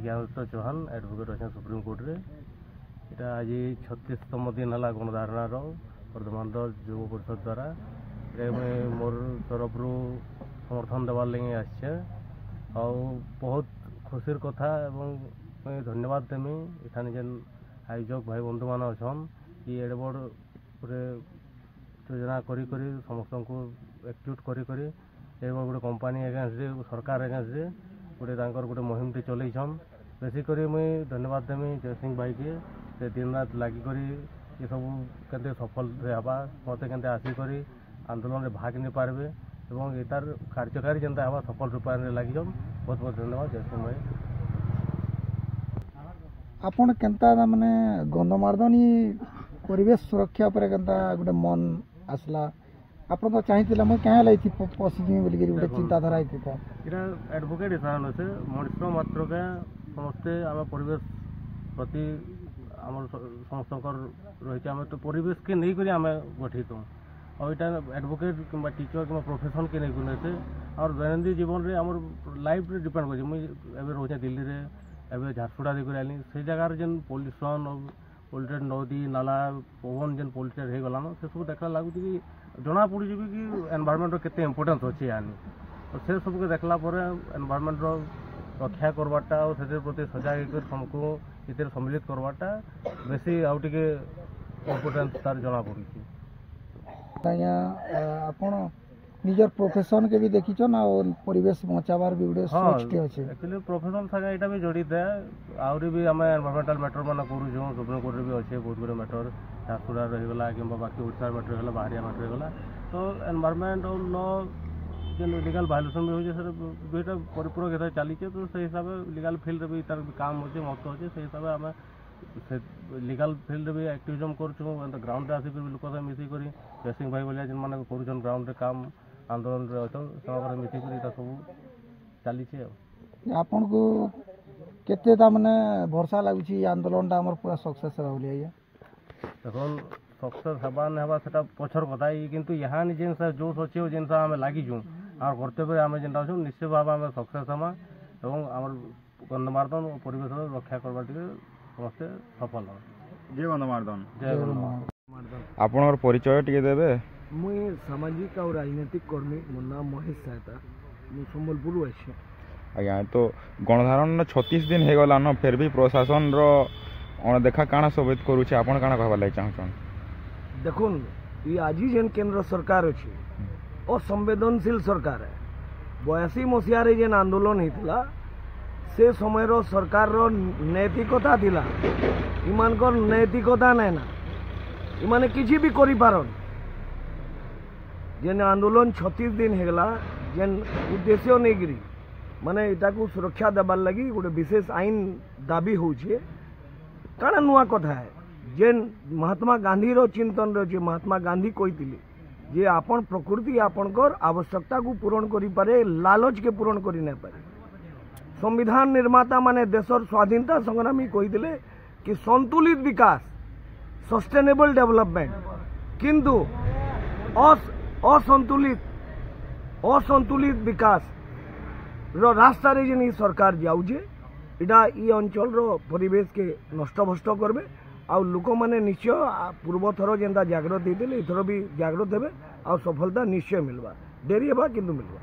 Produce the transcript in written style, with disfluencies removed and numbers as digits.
Gyandutt Chauhan advocate अच्छा supreme court रे इटा आज 36तम दिन है गणधारणार वर्धमान युव परिषद द्वारा मोर तरफ समर्थन देवार लगे आसचे बहुत खुशीर कथा मुझे धन्यवाद देमी इठाने जेन आयोजक भाई बंधु मान अच्छन कि एडे बड़ योजना करी समस्त को एक्टिवेट करी गोटे कंपानी एगेन्स्ट सरकार एगेन्स्ट गोटे गोटे मुहिम टी चलैछन बेसिकरी मुई धन्यवाद देमी जयसिंह भाई के से दिन रात लगी ये सब के सफल हवा मत के आसिक आंदोलन में भाग नहीं पारे और यार कार्यकारी जनता हवा सफल रूपायन लगी बहुत बहुत धन्यवाद जयसिंह भाई। आपण केनता माने गंधमार्दन परिवेश सुरक्षा पर केनता गोटे मन आसला आपण तो चाहिए मुझे क्या लगी पशिजी बोल गोटे चिंताधारा यहाँ एडवोकेट हिसाब से मनुष्य मात्र के समस्ते आम परिवेश प्रति आम समस्त रही आम तो परिवेश के नहीं करी आम गठित और यहाँ एडवोकेट कि टीचर कि प्रोफेशन के नहीं करने और दैनंदिन जीवन में आम लाइफ रे डिपेंड कर मुझे रोचे दिल्ली रे एवं झारसुगुड़ा देकर आनी से जगार जेन पॉल्यूशन पोल्यूटेड नदी नाला पवन जेन पोल्यूटेड हो गलान से सब देखला लगुच कि जना पड़ी कि एनवायरमेंट केते इम्पोर्टेंस अच्छे यानी और से सब के देखला एनवायरमेंट रक्षा करवाटा और से प्रति सजग हमको इतने सम्मिलित करवाटा बेसी आउ टे इम्पोर्टेंस तार जना पड़ी आपण निजर प्रोफेशन के भी देखीछन और परिवेश बचाबार भी गोटे सोचटे अछि एक्चुअली प्रोफेशन सागा एटा भी जड़ित है आउरी भी हम एनवायरमेंटल मैटर मान करू जो सुप्रीम कोर्ट भी अच्छे बहुत गुड़े मैटर झारसुगुड़ा रहीगला कि बाकी ओडिशा मैटर रहीगला बाहरिया मैटर रहीगला तो एनवायरमेंट और लॉ जेन लीगल वायोलेशन भी होचे दुईटा परिपूरक हिसाब चली तो से हिसाब से लीगल फील्ड भी तार काम होचे महत्व होचे से हिसाब से आम लीगल फील्ड भी एक्टिविजम कर ग्राउंड आसिक लोक मिसिक जयसिंह भाई भाया जेन मैंने कर ग्राउंड काम आंदोलन अच्छे मिसिक सब चली आपन को केते माने भरोसा लगुच आंदोलन आम पूरा सक्सेस आज्ञा देखो सक्सेस हवा नहीं हवा से पछर कथा किंतु यहाँ जेन जोश अच्छे जिन आम लगिचु आम कर्तव्य आम जेनटा अच्छे निश्चित भाव आम सक्सेस हमा और आम गंधमार्दन परिवेश रक्षा करवा समस्ते सफल जय गंधमार्दन जय गंधमार्दन आपनर परिचय टिके देबे मुई सामाजिक और राजनीतिक कर्मी मो नाम महेश सहायता मु संबलपुर आछे आज्ञा तो गणधारण 36 दिन हो गला न फिर भी प्रशासन रो अणदेखा काना सबित करूचे आपण काना कहबा लाई चाहछन देखुन ये आज जेन केंद्र सरकार अच्छे असंवेदनशील सरकार है 82 मसीह जेन आंदोलन होता से समय रो सरकार रो नैतिकता थिला इमानकर नैतिकता नहीं ना इमाने किसी भी करी पारन जेन आंदोलन 36 दिन होगला जेन उद्देश्य नहीं गिरी माने इटा को सुरक्षा देवार लगी गोटे विशेष आईन दाबी होचे काना नुआ कथा है जेन महात्मा गांधी रो चिंतन रही महात्मा गांधी कही जे आपण प्रकृति आपणकर आवश्यकता को पूरण करि पारे लालच के पूरण करि नहीं पारे संविधान निर्माता माने देशर स्वाधीनता संग्रामी कही कि संतुलित विकास सस्टेनेबल डेवलपमेंट किंतु असंतुलित विकास रो रास्ता रे जेन सरकार जाऊे इटा ई अंचल रो परिवेश के नष्टभ्रष्ट करबे आ लोक मैंने निश्चय पूर्व थर जेनता जागृत होते एथर भी जागृत हे आ सफलता निश्चय मिलवा डेरी हेबा किंतु मिलवा।